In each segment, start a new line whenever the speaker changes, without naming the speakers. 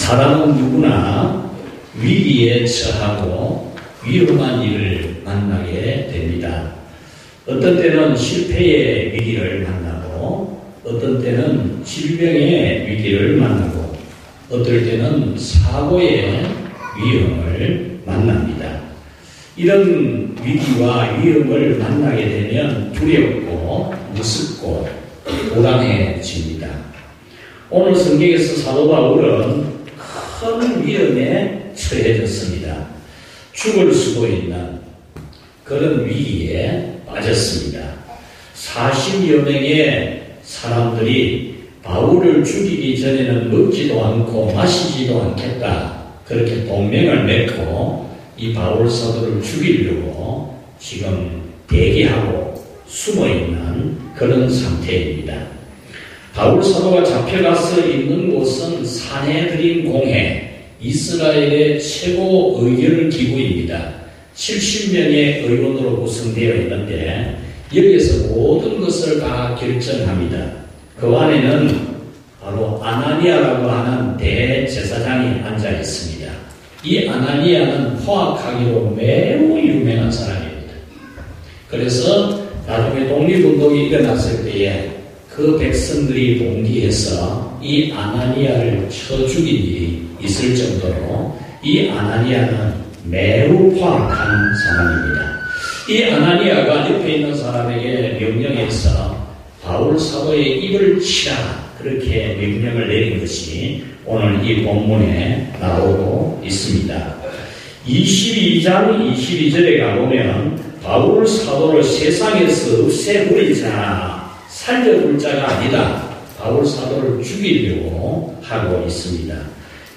사람은 누구나 위기에 처하고 위험한 일을 만나게 됩니다. 어떤 때는 실패의 위기를 만나고, 어떤 때는 질병의 위기를 만나고, 어떨 때는 사고의 위험을 만납니다. 이런 위기와 위험을 만나게 되면 두렵고 무섭고 불안해집니다. 오늘 성경에서 사도 바울은 큰 위험에 처해졌습니다. 죽을 수도 있는 그런 위기에 빠졌습니다. 40여 명의 사람들이 바울을 죽이기 전에는 먹지도 않고 마시지도 않겠다, 그렇게 동맹을 맺고 이 바울 사도를 죽이려고 지금 대기하고 숨어있는 그런 상태입니다. 바울 사도가 잡혀가서 있는 곳은 사내드림 공회, 이스라엘의 최고 의견 기구입니다. 70명의 의원으로 구성되어 있는데 여기에서 모든 것을 다 결정합니다. 그 안에는 바로 아나니아라고 하는 대제사장이 앉아 있습니다. 이 아나니아는 포악하기로 매우 유명한 사람입니다. 그래서 나중에 독립운동이 일어났을 때에 그 백성들이 봉기해서 이 아나니아를 쳐 죽인 일이 있을 정도로 이 아나니아는 매우 포악한 사람입니다. 이 아나니아가 옆에 있는 사람에게 명령해서 바울 사도의 입을 치라, 그렇게 명령을 내린 것이 오늘 이 본문에 나오고 있습니다. 22장 22절에 가보면 바울 사도를 세상에서 없애버리자, 살려볼 자가 아니다, 바울 사도를 죽이려고 하고 있습니다.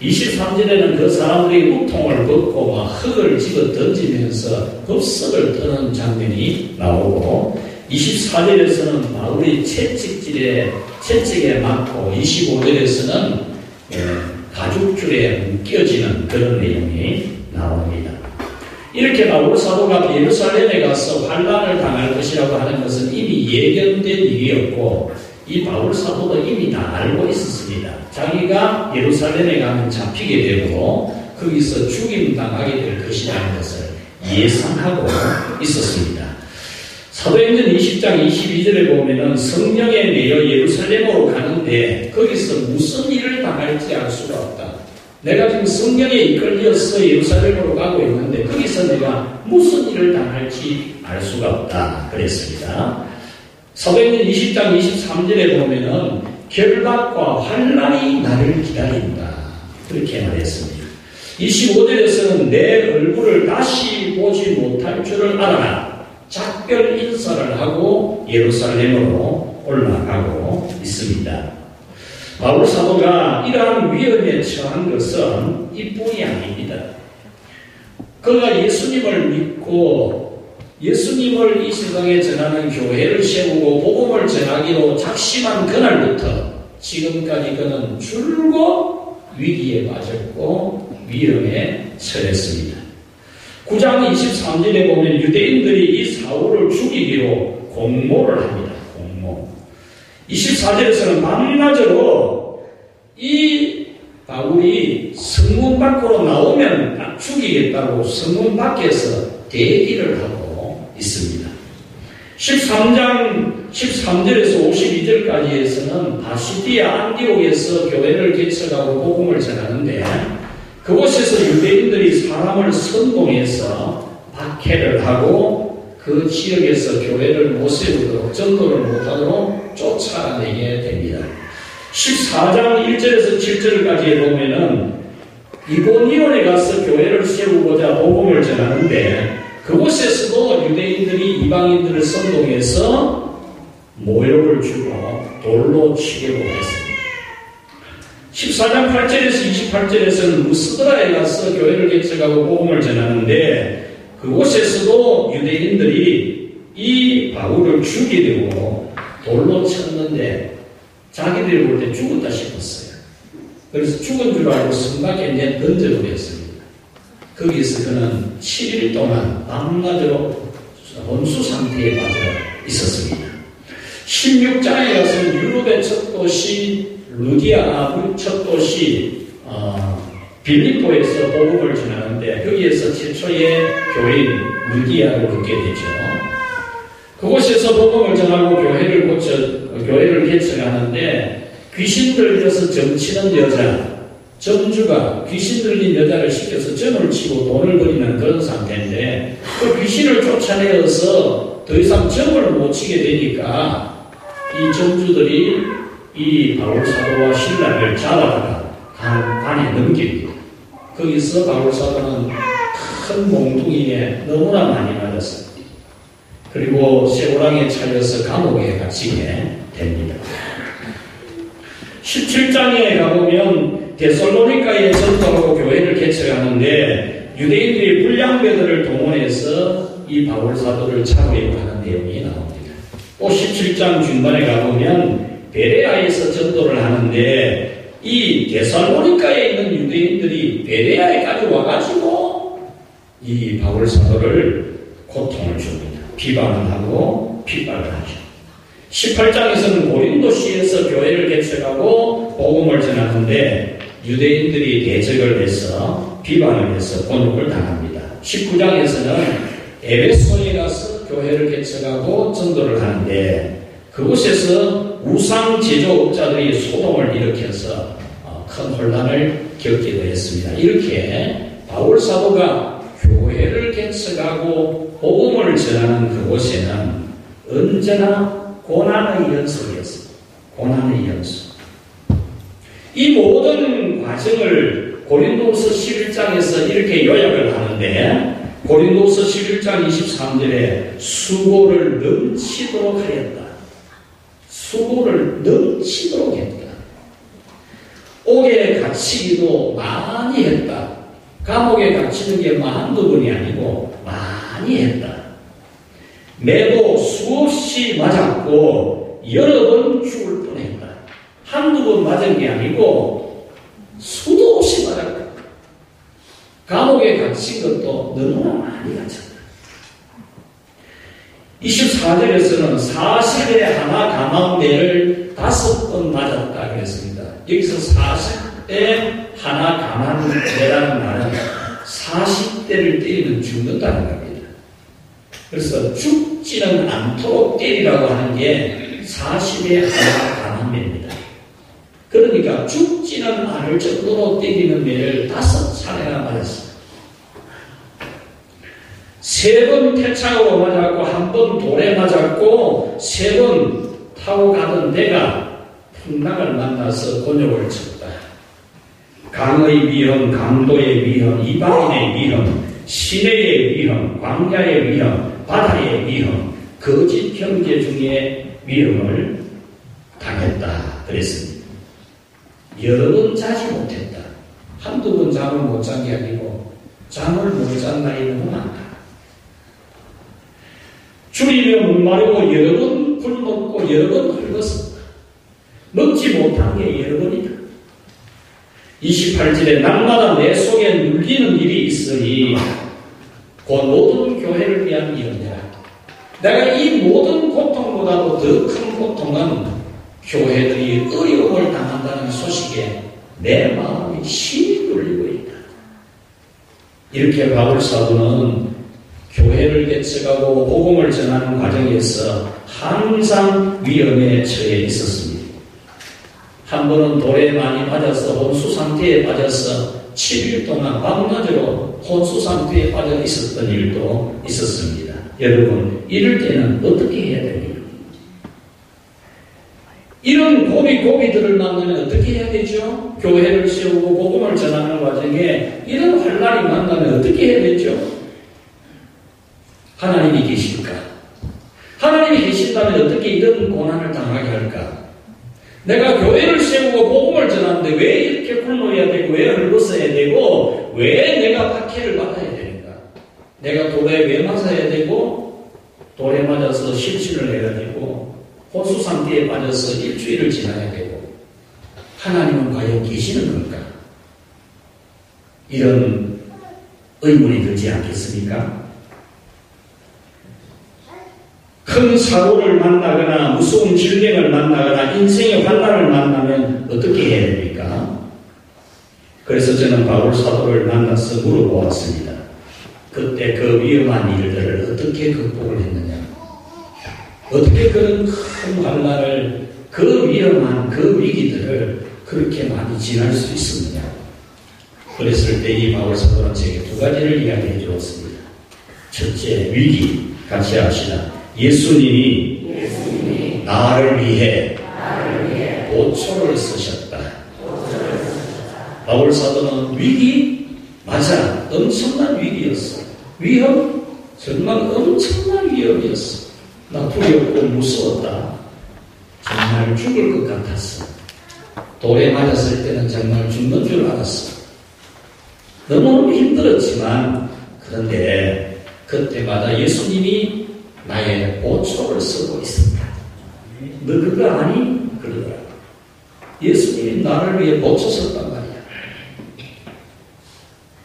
23절에는 그 사람들이 우통을 벗고 막 흙을 집어 던지면서 겁석을 터는 장면이 나오고, 24절에서는 바울이 채찍에 맞고, 25절에서는 가죽줄에 묶여지는 그런 내용이 나옵니다. 이렇게 바울 사도가 예루살렘에 가서 환난을 당할 것이라고 하는 것은 이미 예견된 일이었고, 이 바울 사도도 이미 다 알고 있었습니다. 자기가 예루살렘에 가면 잡히게 되고 거기서 죽임당하게 될 것이라는 것을 예상하고 있었습니다. 사도행전 20장 22절에 보면은 성령에 매여 예루살렘으로 가는데 거기서 무슨 일을 당할지 알 수가 없다. 내가 지금 성령에 이끌려서 예루살렘으로 가고 있는데 거기서 내가 무슨 일을 당할지 알 수가 없다 그랬습니다. 사도행전 20장 23절에 보면은 결박과 환난이 나를 기다린다, 그렇게 말했습니다. 25절에서는 내 얼굴을 다시 보지 못할 줄을 알아라, 작별 인사를 하고 예루살렘으로 올라가고 있습니다. 바울 사도가 이러한 위험에 처한 것은 이뿐이 아닙니다. 그가 예수님을 믿고 예수님을 이 세상에 전하는 교회를 세우고 복음을 전하기로 작심한 그날부터 지금까지 그는 줄곧 위기에 빠졌고 위험에 처했습니다. 9장 23절에 보면 유대인들이 이 사울을 죽이기로 공모를 합니다. 공모. 24절에서는 밤낮으로 이 바울이 성문 밖으로 나오면 죽이겠다고 성문 밖에서 대기를 하고 있습니다. 13장 13절에서 52절까지에서는 바시디아 안디옥에서 교회를 개척하고 복음을 전하는데 그곳에서 유대인들이 사람을 선동해서 박해를 하고 그 지역에서 교회를 못 세우도록, 전도를 못하도록 쫓아내게 됩니다. 14장 1절에서 7절까지에 보면은 이고니온에 가서 교회를 세우고자 복음을 전하는데 그곳에서도 유대인들이 이방인들을 선동해서 모욕을 주고 돌로 치려고 했습니다. 14장 8절에서 28절에서는 루스드라에 가서 교회를 개척하고 복음을 전하는데 그곳에서도 유대인들이 이 바울을 죽이려고 돌로 쳤는데 자기들이 볼 때 죽었다 싶었어요. 그래서 죽은 줄 알고 성 밖에 던져버렸습니다. 거기서 그는 7일 동안 밤낮으로 혼수 상태에 빠져 있었습니다. 16장에 가서는 유럽의 첫 도시 루디아 첫 도시 빌립보에서 복음을 전하는데 거기에서 최초의 교인 루디아를 얻게 되죠. 그곳에서 복음을 전하고 교회를 개척하는데 귀신 들려서 점치는 여자, 점주가 귀신 들린 여자를 시켜서 점을 치고 돈을 버리는 그런 상태인데 그 귀신을 쫓아내어서 더 이상 점을 못 치게 되니까 이 점주들이 이 바울 사도와 신라를 잡아다가 관에 넘깁니다. 거기서 바울 사도는 큰 몽둥이에 너무나 많이 맞았습니다. 그리고 쇠고랑에 차려서 감옥에 갇히게 됩니다. 17장에 가보면 데살로니가에 전도하고 교회를 개척하는데 유대인들이 불량배들을 동원해서 이 바울 사도를 잡으려고 하는 내용이 나옵니다. 또 17장 중반에 가보면 베레아에서 전도를 하는데 이 데살로니가에 있는 유대인들이 베레아에까지 와가지고 이 바울 사도를 고통을 줍니다. 비방을 하고 핍박을 하죠. 18장에서는 고린도시에서 교회를 개척하고 복음을 전하는데 유대인들이 대적을 해서 비방을 해서 곤욕을 당합니다. 19장에서는 에베소에 가서 교회를 개척하고 전도를 하는데 그곳에서 우상 제조업자들이 소동을 일으켜서 큰 혼란을 겪기도 했습니다. 이렇게 바울 사도가 교회를 개척하고 복음을 전하는 그곳에는 언제나 고난의 연속이었습니다. 고난의 연속. 이 모든 과정을 고린도서 11장에서 이렇게 요약을 하는데 고린도서 11장 23절에 수고를 넘치도록 하였다. 수고를 넘치도록 했다. 옥에 갇히기도 많이 했다. 감옥에 갇히는 게 한두 번이 아니고 많이 했다. 매도 수없이 맞았고 여러 번 죽을 뻔했다. 한두 번 맞은 게 아니고 수도 없이 맞았다. 감옥에 갇힌 것도 너무나 많이 갇혔다. 24절에서는 40일에 하나 가만매를 5번 맞았다 그랬습니다. 여기서 40대 하나 가만매라는 말은 40대를 때리면 죽는다는 겁니다. 그래서 죽지는 않도록 때리라고 하는 게 40에 하나 가만매입니다. 그러니까 죽지는 않을 정도로 때리는 매를 5차례나 맞았습니다. 3번 태창으로 맞았고 1번 돌에 맞았고 3번 타고 가던 배가 풍랑을 만나서 곤욕을 쳤다. 강의 위험, 강도의 위험, 이방인의 위험, 시내의 위험, 광야의 위험, 바다의 위험, 거짓 형제 중에 위험을 당했다 그랬습니다. 여러 번 자지 못했다. 한두 번 잠을 못 잔 게 아니고 잠을 못 잔 날이 너무 많다. 줄이며 목마르고 여러 번 굶었고 여러 번 헐벗었다. 먹지 못한 게 여러 번이다. 28절에 날마다 내 속에 눌리는 일이 있으니 곧 모든 교회를 위한 일이라. 내가 이 모든 고통보다도 더 큰 고통은 교회들이 어려움을 당한다는 소식에 내 마음이 심히 눌리고 있다. 이렇게 바울 사도는 교회를 개척하고 복음을 전하는 과정에서 항상 위험에 처해 있었습니다. 한 번은 돌에 많이 맞아서 혼수 상태에 빠져서 7일 동안 밤낮으로 혼수 상태에 빠져 있었던 일도 있었습니다. 여러분, 이럴 때는 어떻게 해야 됩니까? 이런 고비들을 만나면 어떻게 해야 되죠? 교회를 세우고 복음을 전하는 과정에 이런 환난이 만나면 어떻게 해야 되죠? 하나님이 계실까? 하나님이 계신다면 어떻게 이런 고난을 당하게 할까? 내가 교회를 세우고 복음을 전하는데 왜 이렇게 굶어야 되고 왜 헐벗어야 되고 왜 내가 박해를 받아야 되는가? 내가 돌에 왜 맞아야 되고 돌에 맞아서 실신을 해야 되고 혼수 상태에 빠져서 일주일을 지나야 되고 하나님은 과연 계시는 건가? 이런 의문이 들지 않겠습니까? 큰 사고를 만나거나 무서운 질병을 만나거나 인생의 환난을 만나면 어떻게 해야 됩니까? 그래서 저는 바울 사도를 만나서 물어보았습니다. 그때 그 위험한 일들을 어떻게 극복을 했느냐? 어떻게 그런 큰 환난을, 그 위험한 그 위기들을 그렇게 많이 지날 수 있었느냐? 그랬을 때 이 바울 사도는 제게 두 가지를 이야기해 주었습니다. 첫째, 위기, 같이 합시다. 예수님이 나를 위해 보초를 쓰셨다. 바울 사도는 위기, 맞아, 엄청난 위기였어. 위험, 정말 엄청난 위험이었어. 나 두렵고 무서웠다. 정말 죽을 것 같았어. 돌에 맞았을 때는 정말 죽는 줄 알았어. 너무 힘들었지만, 그런데 그때마다 예수님이 나의 보초를 쓰고 있었다. 너 그거 아니? 그러더라. 예수님이 나를 위해 보초 썼단 말이야.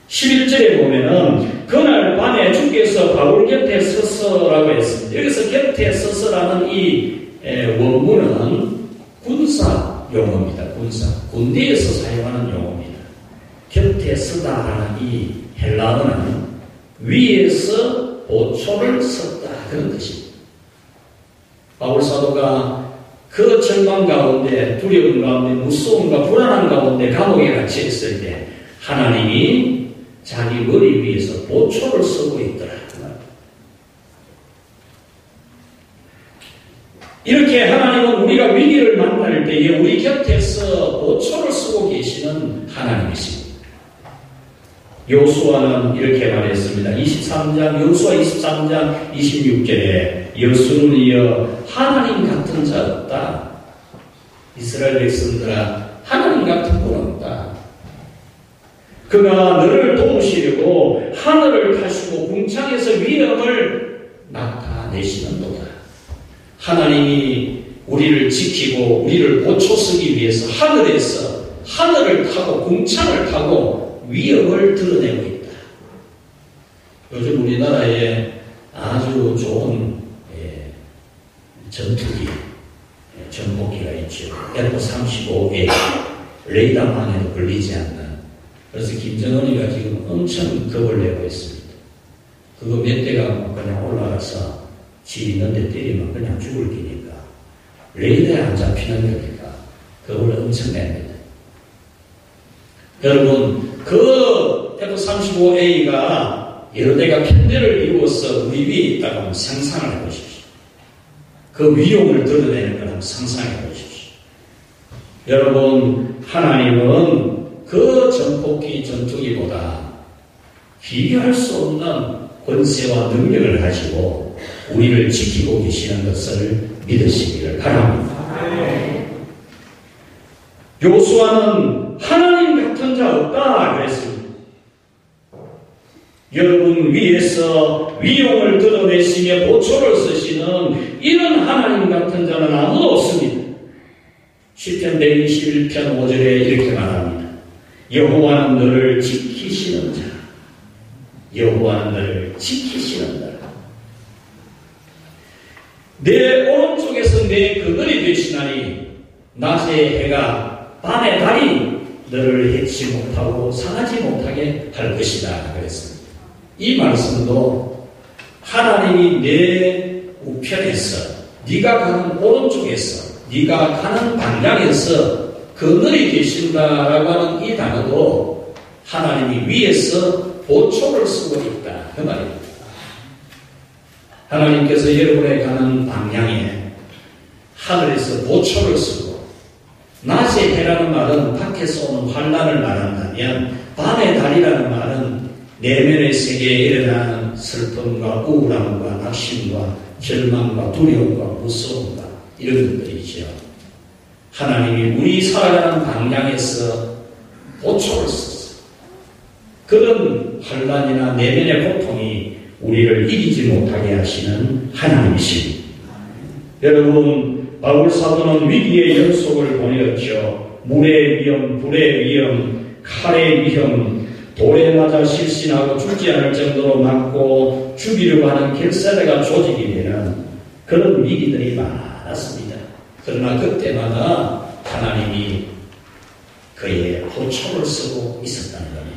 11절에 보면은 그날 밤에 주께서 바울 곁에 서서라고 했습니다. 여기서 곁에 서서라는 이 원문은 군사 용어입니다. 군대에서 사용하는 용어입니다. 곁에 서다 하는 이 헬라어는 위에서 보초를 썼다, 그런 뜻입니다. 바울 사도가 그 절망 가운데, 두려움 가운데, 무서움과 불안한 가운데 감옥에 갇혀 있을 때 하나님이 자기 머리 위에서 보초를 쓰고 있더라. 이렇게 하나님은 우리가 위기를 만날 때에 우리 곁에서 보초를 쓰고 계시는 하나님이십니다. 여호수아는 이렇게 말했습니다. 여호수아 23장 26절에 여수는 이어 하나님 같은 자 없다. 이스라엘 백성들아, 하나님 같은 분 없다. 그가 너를 도우시려고 하늘을 타시고 궁창에서 위엄을 나타내시는도다. 하나님이 우리를 지키고 우리를 보초쓰기 위해서 하늘에서 하늘을 타고 궁창을 타고 위엄을 드러내고 있다. 요즘 우리나라에 아주 좋은 전투기, 전복기가 있죠. F-35A, 레이더망에도 걸리지 않는. 그래서 김정은이가 지금 엄청 겁을 내고 있습니다. 그거 몇 대가 그냥 올라가서 지 있는데 때리면 그냥 죽을 기니까. 레이더에 안 잡히는 거니까 겁을 엄청 냅니다. 여러분, 그 F-35A가 여러 대가 편대를 이루어서 우리 위에 있다고 한번 상상을 해보십시오. 그 위용을 드러내는 걸 한번 상상해 보십시오. 여러분, 하나님은 그 전폭기 전투기보다 비교할 수 없는 권세와 능력을 가지고 우리를 지키고 계시는 것을 믿으시기를 바랍니다. 여호수아는 하나님 같은 자 없다 그랬습니다. 여러분 위에서 위용을 드러내시며 보초를 쓰시는 이런 하나님 같은 자는 아무도 없습니다. 시편 121편 5절에 이렇게 말합니다. 여호와는 너를 지키시는 자. 여호와는 너를 지키시는 자. 내 오른쪽에서 내 그늘이 되시나니 낮에 해가 밤에 달이 너를 해치 못하고 상하지 못하게 할 것이다 그랬습니다. 이 말씀도 하나님이 내 우편에서 네가 가는 오른쪽에서 네가 가는 방향에서 그늘이 계신다라고 하는 이 단어도 하나님이 위에서 보초를 쓰고 있다 그 말입니다. 하나님께서 여러분의 가는 방향에 하늘에서 보초를 쓰고 낮의 해라는 말은 밖에서 오는 환난을 말한다면 밤의 달이라는 말은 내면의 세계에 일어나는 슬픔과 우울함과 낙심과 절망과 두려움과 무서움과 이런 것들이죠. 하나님이 우리 살아가는 방향에서 보초를 썼어요. 그런 환난이나 내면의 고통이 우리를 이기지 못하게 하시는 하나님이십니다. 여러분, 바울 사도는 위기의 연속을 보내었죠. 물의 위험, 불의 위험, 칼의 위험, 돌에 맞아 실신하고 죽지 않을 정도로 맞고 죽이려고 하는 결사대가 조직이 되는 그런 위기들이 많았습니다. 그러나 그때마다 하나님이 그의 보초를 쓰고 있었다는 겁니다.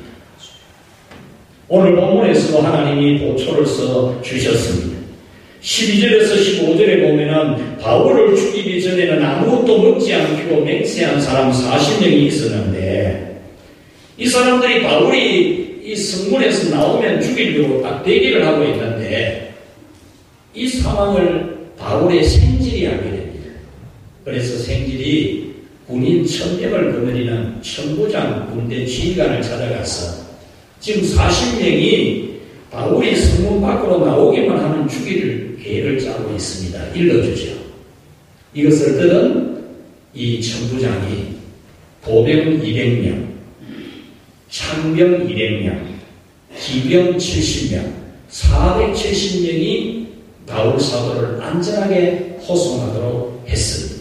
오늘 본문에서도 하나님이 보초를 써 주셨습니다. 12절에서 15절에 보면은 바울을 죽이기 전에는 아무것도 먹지 않고 맹세한 사람 40명이 있었는데, 이 사람들이 바울이 이 성문에서 나오면 죽이려고 딱 대기를 하고 있는데, 이 상황을 바울의 생질이 알게 됩니다. 그래서 생질이 군인 1000명을 거느리는 천부장 군대 지휘관을 찾아가서 지금 40명이 바울이 성문 밖으로 나오기만 하면 죽일 계획을 짜고 있습니다. 일러주죠. 이것을 들은 이 천부장이 보병 200명, 창병 200명, 기병 70명, 470명이 바울 사도를 안전하게 호송하도록 했습니다.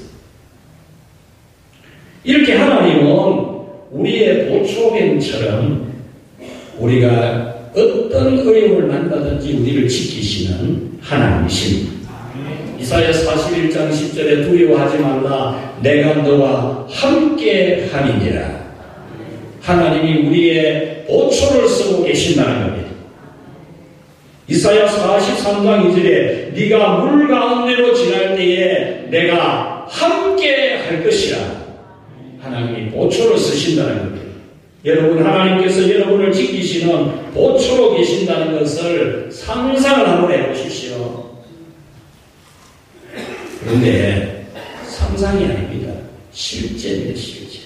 이렇게 하나님은 우리의 보초병처럼 우리가 어떤 어려움을 만나든지 우리를 지키시는 하나님이십니다. 이사야 41장 10절에 두려워하지 말라, 내가 너와 함께 함이니라. 하나님이 우리의 보초를 쓰고 계신다는 겁니다. 이사야 43장 2절에 네가 물 가운데로 지날 때에 내가 함께 할 것이라. 하나님이 보초를 쓰신다는 겁니다. 여러분, 하나님께서 여러분을 지키시는 보초로 계신다는 것을 상상을 한번 해보십시오. 그런데 상상이 아닙니다. 실제입니다. 실제.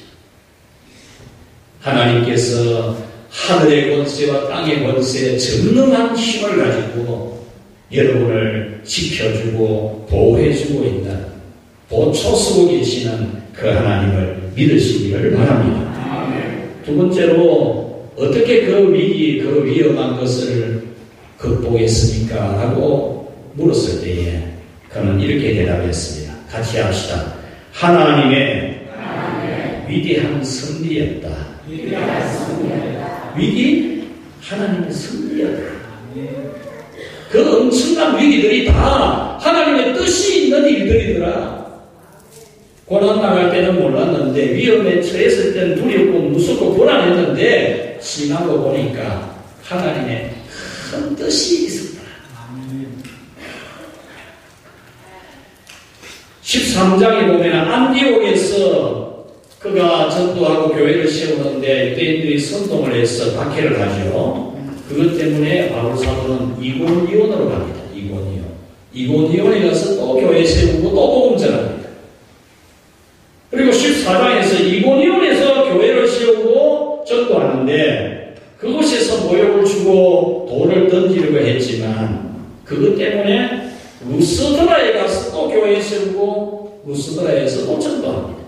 하나님께서 하늘의 권세와 땅의 권세, 전능한 힘을 가지고 여러분을 지켜주고 보호해주고 있는, 보초 쓰고 계시는 그 하나님을 믿으시기를 바랍니다. 두 번째로 어떻게 그 위기, 그 위험한 것을 극복했습니까? 라고 물었을 때에 그는 이렇게 대답했습니다. 같이 합시다. 하나님의 위대한 승리였다. 위기? 하나님의 승리였다. 그 엄청난 위기들이 다 하나님의 뜻이 있는 일들이더라. 고난 나갈 때는 몰랐는데, 위험에 처했을 때는 두렵고 무섭고 불안했는데, 지나고 보니까 하나님의 큰 뜻이 있었다. 13장에 보면 안디옥에서 그가 전도하고 교회를 세우는데 유대인들이 선동을 해서 박해를 하죠. 그것 때문에 바울 사도는 이고니온으로 갑니다. 이고니온에 가서 또 교회 세우고 또 복음 전합니다. 그리고 14장에서 이고니온에서 교회를 세우고 전도하는데 그곳에서 모욕을 주고 돌을 던지려고 했지만 그것 때문에 루스드라에 가서 또 교회 세우고 루스드라에서 또 전도합니다.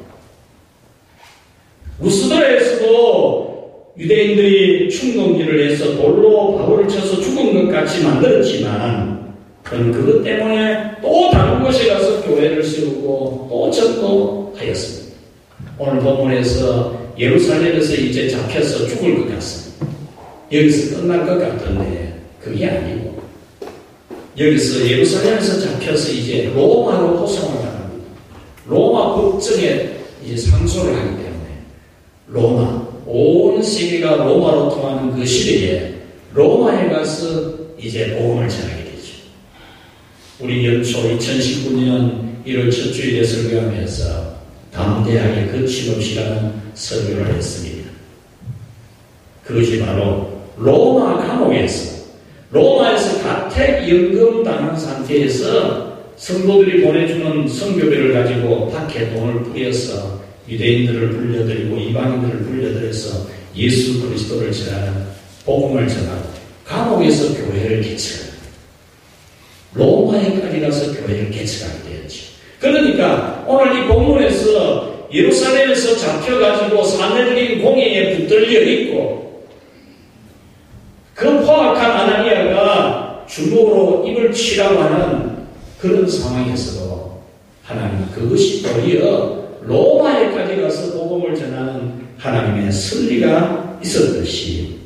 루스드라에서도 유대인들이 충동질을 해서 돌로 바울을 쳐서 죽은 것 같이 만들었지만 그는 그것 때문에 또 다른 곳에 가서 교회를 세우고 또 전도하였습니다. 오늘 본문에서 예루살렘에서 이제 잡혀서 죽을 것 같습니다. 여기서 끝날 것 같던데 그게 아니고 여기서 예루살렘에서 잡혀서 이제 로마로 호송을 당합니다. 로마 국정에 이제 상소를 하기 때문에 로마, 온 세계가 로마로 통하는 그 시대에 로마에 가서 이제 복음을 전하게 되죠. 우리 연초 2019년 1월 첫 주일에 설교하면서 담대하게 거침없이라는 설교를 했습니다. 그것이 바로 로마 감옥에서, 로마에서 가택연금 당한 상태에서 성도들이 보내주는 선교비를 가지고 밖에 돈을 뿌려서 유대인들을 불려들이고 이방인들을 불려들여서 예수 그리스도를 전하는 복음을 전하고 감옥에서 교회를 개척합니다. 로마에까지 가서 교회를 개척하게 되었지. 그러니까 오늘 이 본문에서 예루살렘에서 잡혀가지고 사내들인 공회에 붙들려 있고 그 포악한 아나니아가 주먹으로 입을 치라고 하는 그런 상황에서도 하나님 그것이 도리어 로마에까지 가서 복음을 전하는 하나님의 섭리가 있었듯이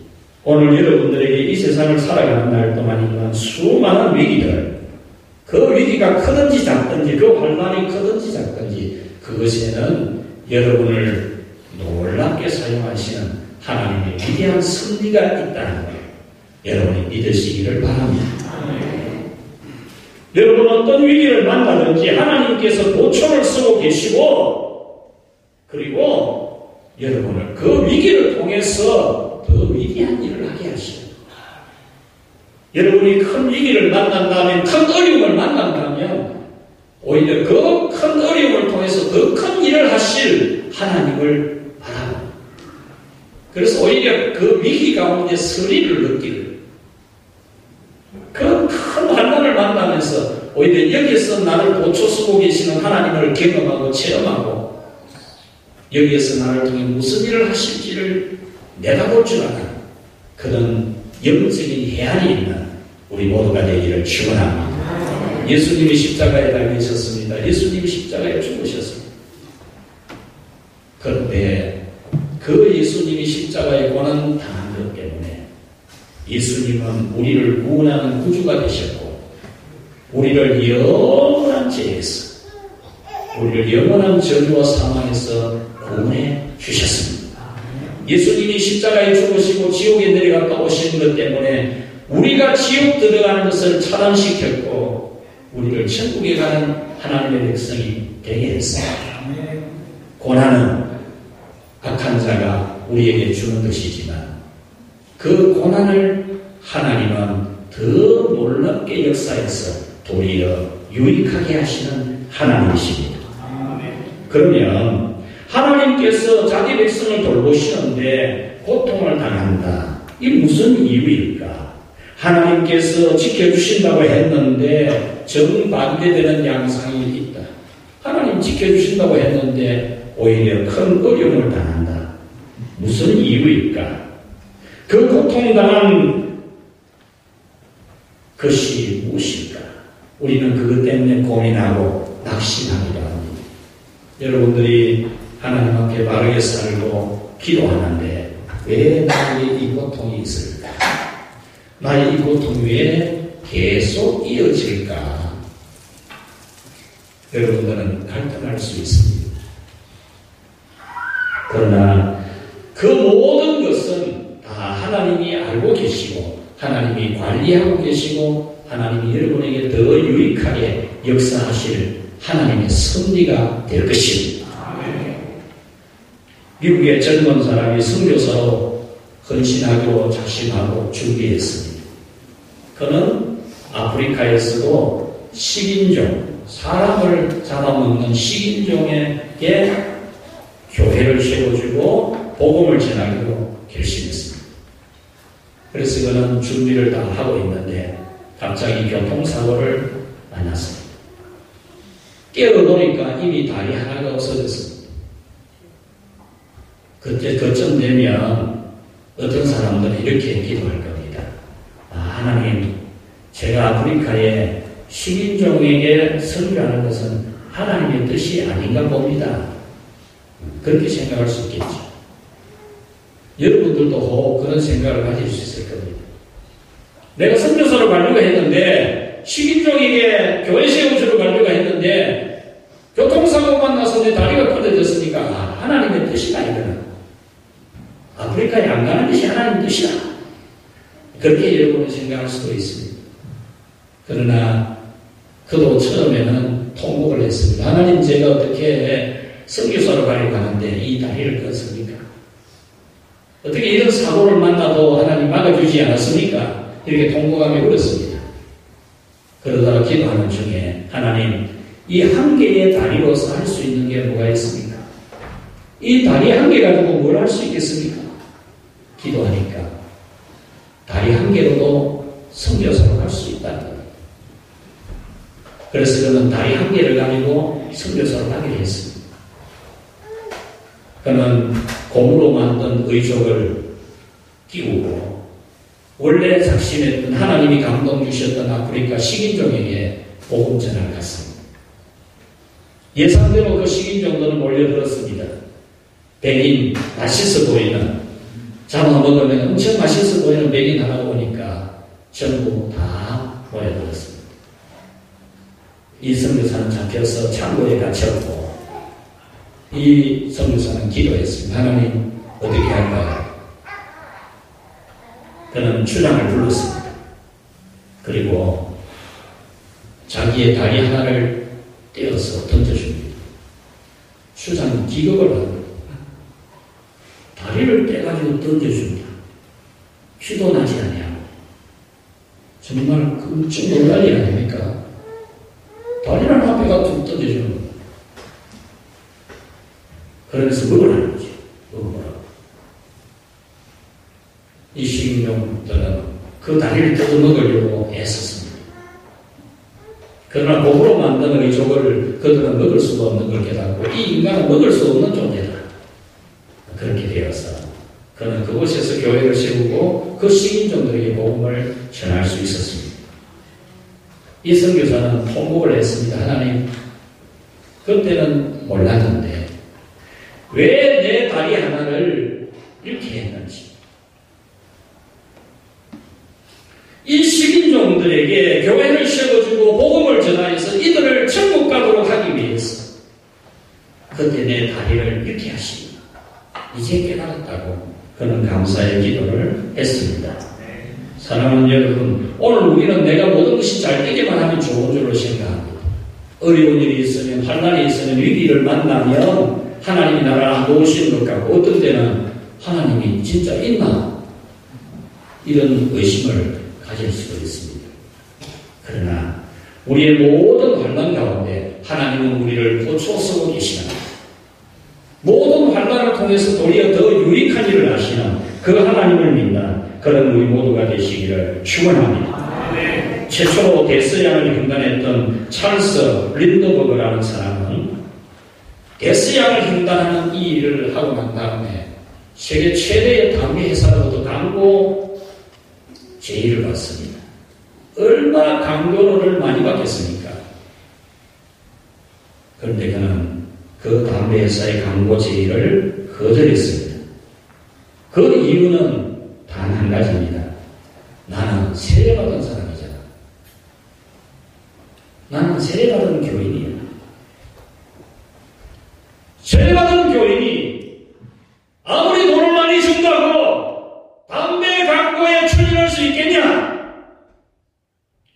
오늘 여러분들에게 이 세상을 살아가는 날 동안이면 수많은 위기들, 그 위기가 크든지 작든지 그 환난이 크든지 작든지 그것에는 여러분을 놀랍게 사용하시는 하나님의 위대한 섭리가 있다는 것 여러분이 믿으시기를 바랍니다. 여러분 어떤 위기를 만나든지 하나님께서 보초를 쓰고 계시고 그리고 여러분을 그 위기를 통해서 더 위대한 일을 하게 하시고 여러분이 큰 위기를 만난다면 큰 어려움을 만난다면 오히려 그 큰 어려움을 통해서 더 큰 일을 하실 하나님을 바라봅니다. 그래서 오히려 그 위기 가운데 서리를 느끼는 그 큰 환난을 만나면서 오히려 여기서 나를 보초 쓰고 계시는 하나님을 경험하고 체험하고 여기에서 나를 통해 무슨 일을 하실지를 내다볼 줄 아는 그런 영적인 해안이 있는 우리 모두가 되기를 축원합니다. 예수님이 십자가에 달리셨습니다. 예수님이 십자가에 죽으셨습니다. 그런데 그 예수님이 십자가에 고난 당한 것 때문에 예수님은 우리를 구원하는 구주가 되셨고 우리를 영원한 죄에서 우리를 영원한 저주와 사망에서 구원해 주셨습니다. 예수님이 십자가에 죽으시고 지옥에 내려갔다 오신 것 때문에 우리가 지옥 들어가는 것을 차단시켰고 우리를 천국에 가는 하나님의 백성이 되게 했습니다. 고난은 악한 자가 우리에게 주는 것이지만 그 고난을 하나님은 더 놀랍게 역사해서 도리어 유익하게 하시는 하나님이십니다. 그러면 하나님께서 자기 백성을 돌보시는데 고통을 당한다. 이 무슨 이유일까? 하나님께서 지켜주신다고 했는데 정반대되는 양상이 있다. 하나님 지켜주신다고 했는데 오히려 큰 어려움을 당한다. 무슨 이유일까? 그 고통당한 것이 무엇일까? 우리는 그것 때문에 고민하고 낙심하기도 합니다. 여러분들이 하나님 앞에 바르게 살고 기도하는데 왜 나에게 이 고통이 있을까? 나의 이 고통이 왜 계속 이어질까? 여러분들은 갈등할 수 있습니다. 그러나 그 모든 것은 다 하나님이 알고 계시고 하나님이 관리하고 계시고 하나님이 여러분에게 더 유익하게 역사하실 하나님의 섭리가 될 것입니다. 미국의 젊은 사람이 선교사로 헌신하고 작심하고 준비했습니다. 그는 아프리카에서도 식인종, 사람을 잡아먹는 식인종에게 교회를 세워주고 복음을 전하기로 결심했습니다. 그래서 그는 준비를 다 하고 있는데 갑자기 교통사고를 만났습니다. 깨어보니까 이미 다리 하나가 없어졌습니다. 그쯤 되면 어떤 사람들은 이렇게 기도할 겁니다. 하나님, 제가 아프리카에 식인종에게 선교하는 것은 하나님의 뜻이 아닌가 봅니다. 그렇게 생각할 수 있겠죠. 여러분들도 혹 그런 생각을 가질 수 있을 겁니다. 내가 선교사로 가려고 했는데 식인종에게 교회 세워주러 가려고 했는데 교통사고가 나서 내 다리가 끊어졌으니까 하나님의 뜻이다 이거는. 아프리카에 안 가는 것이 하나님의 뜻이다. 그렇게 여러분은 생각할 수도 있습니다. 그러나 그도 처음에는 통곡을 했습니다. 하나님, 제가 어떻게 선교사로 가려고 하는데 이 다리를 끊습니까? 어떻게 이런 사고를 만나도 하나님 막아주지 않았습니까? 이렇게 통곡하며 울었습니다. 그러다가 기도하는 중에 하나님, 이 한 개의 다리로서 할 수 있는 게 뭐가 있습니까? 이 다리 한 개 가지고 뭘 할 수 있겠습니까? 기도하니까 다리 한 개로도 선교사로 갈 수 있다는 거예요. 그래서 그는 다리 한 개를 가지고 선교사로 가기로 했습니다. 그는 고무로 만든 의족을 끼우고 원래 작심했던 하나님이 감동 주셨던 아프리카 식인종에게 복음 전하러 갔습니다. 예상대로 그 식인종들은 몰려들었습니다. 백인, 맛있어 보이는, 잡아먹으면 엄청 맛있어 보이는 백인 하나 오니까 전부 다 모여들었습니다. 이 선교사는 잡혀서 창고에 갇혔고 이 선교사는 기도했습니다. 하나님 어떻게 할까요? 그는 추장을 불렀습니다. 그리고 자기의 다리 하나를 떼어서 던져줍니다. 추장은 기겁을 하고 다리를 떼가지고 던져줍니다. 피도 나지 않냐고. 정말 끔찍 놀랄 일 아닙니까? 다리를 앞에 가지고 던져주는 거예요. 그러면서 먹으라는 거죠. 먹어보라고. 이 식인종들은 그 다리를 뜯어먹으려고 애썼습니다. 그러나 몸으로 만든 의족을 그들은 먹을 수가 없는 걸 깨닫고 이 인간은 먹을 수 없는 존재다. 그렇게 되어서 그는 그곳에서 교회를 세우고 그 식인종들에게 복음을 전할 수 있었습니다. 이 선교사는 통곡을 했습니다. 하나님, 그때는 몰랐는데 왜 내 다리 하나를 이렇게 했는지, 이 식인종들에게 교회를 세워주고 복음을 전하여서 이들을 천국 가도록 하기 위해서 그때 내 다리를 이렇게 하시니 이제 깨달았다고 그는 감사의 기도를 했습니다. 사랑하는 여러분, 오늘 우리는 내가 모든 것이 잘 되게만 하면 좋은 줄로 생각합니다. 어려운 일이 있으면, 환난이 있으면, 위기를 만나면 하나님이 나를 안 도우시는 것 같고 어떤 때는 하나님이 진짜 있나? 이런 의심을 가질 수도 있습니다. 그러나 우리의 모든 환난 가운데 하나님은 우리를 고쳐서 계시는, 모든 환난을 통해서 도리어 더 유익한 일을 하시는 그 하나님을 믿는 그런 우리 모두가 되시기를 축원합니다. 최초로 데스양을 횡단했던 찰스 린더버그라는 사람은 데스양을 횡단하는 이 일을 하고 난 다음에 세계 최대의 담배 회사로부터 광고 제의를 받습니다. 얼마나 광고료를 많이 받겠습니까? 그런데 그는 그 담배 회사의 광고 제의를 거절했습니다. 그 이유는 단 한 가지입니다. 나는 세례받은 사람이잖아. 나는 세례받은 교인이야. 세례받은 교인이 아무리 돈을 많이 준다고 담배 광고에 출연할 수 있겠냐?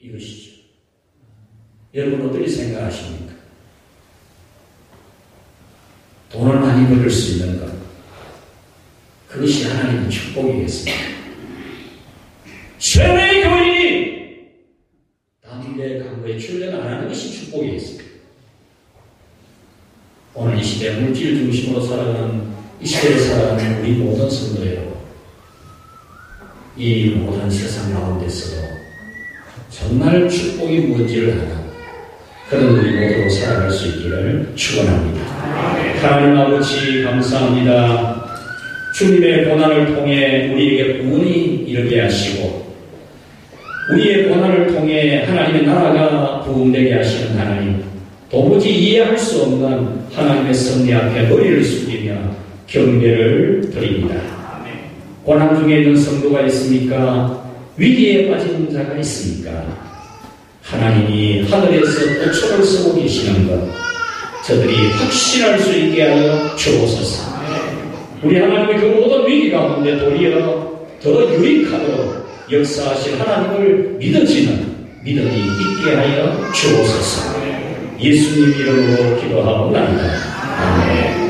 이것이죠. 여러분 어떻게 생각하십니까? 돈을 많이 벌을 수 있는 것, 그것이 하나님의 축복이겠습니다. 세례 교인이 담배 광고에 출연 안 하는 것이 축복이겠습니다. 오늘 이 시대 물질 중심으로 살아가는 이 시대에 살아가는 우리 모든 성도 여러분, 이 모든 세상 가운데서도 정말 축복이 무엇인지를 하는 그런 우리 모두로 살아갈 수 있기를 축원합니다. 하나님 아버지 감사합니다. 주님의 고난을 통해 우리에게 구원이 이르게 하시고 우리의 고난을 통해 하나님의 나라가 부흥되게 하시는 하나님, 도무지 이해할 수 없는 하나님의 섭리 앞에 머리를 숙이며 경배를 드립니다. 고난 중에 있는 성도가 있습니까? 위기에 빠진 자가 있습니까? 하나님이 하늘에서 꽃초를 쓰고 계시는 것, 저들이 확신할 수 있게 하여 주옵소서. 우리 하나님의 그 모든 위기 가운데 도리어 더 유익하도록 역사하실 하나님을 믿어지는 믿음이 있게 하여 주옵소서. 예수님 이름으로 기도하옵나이다. 아멘.